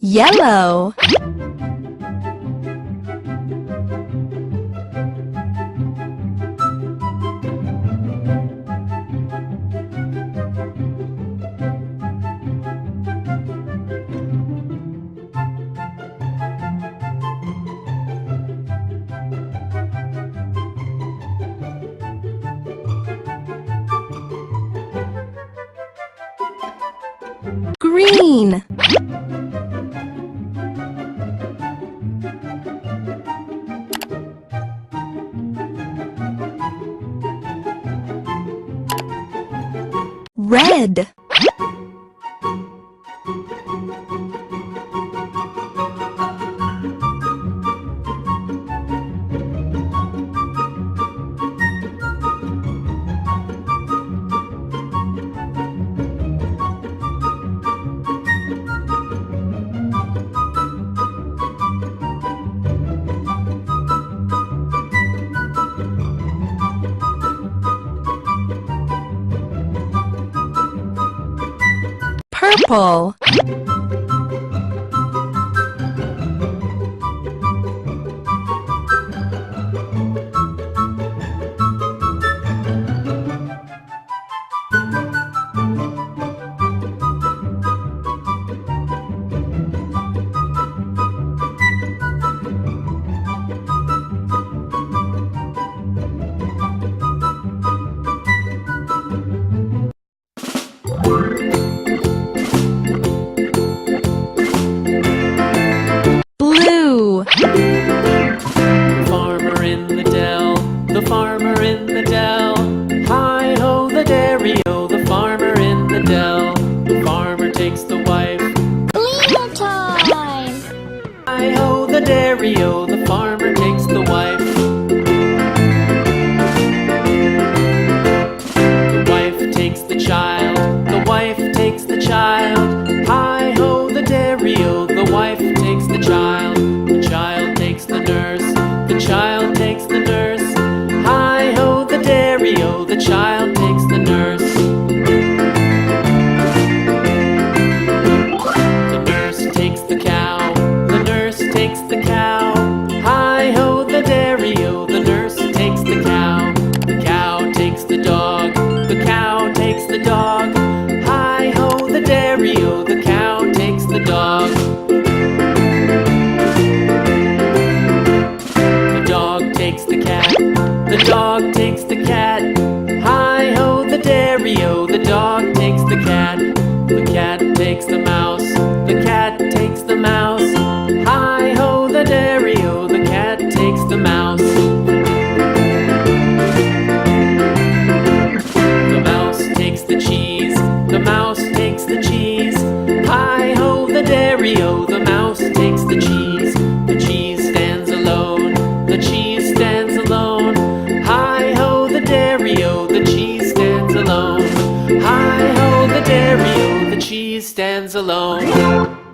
Yellow. Green. Red. Purple. Blue. Farmer in the dell, the farmer in the dell. Hi-ho the dairy-o, the farmer in the dell. The farmer takes the wife. Cleaner time! Hi-ho the dairy-o, the farmer takes the wife. The wife takes the child, the wife takes the child. Hi-ho the dairy-o, the wife takes the child. The child takes the nurse, the child takes the nurse. Hi-ho the dairy-o, the child takes the nurse. The nurse takes the cow, the nurse takes the cow. Hi-ho the dairy-o, the nurse takes the cow. The cow takes the dog, the cow takes the dog. Hi-ho the dairy-o, the cow takes the dog. The dog takes the cat, the dog takes the cat. Hi-ho the dairy-o, the dog takes the cat. The cat takes the mouse, the cat takes the mouse. Hi-ho the dairy-o, the cat takes the mouse. The mouse takes the cheese, the mouse takes the cheese. Hi-ho the dairy-o, the mouse takes the cheese. The cheese stands alone, the cheese stands alone. Hi-ho the dairy-o, the cheese stands alone. Hi-ho the dairy-o, the cheese stands alone.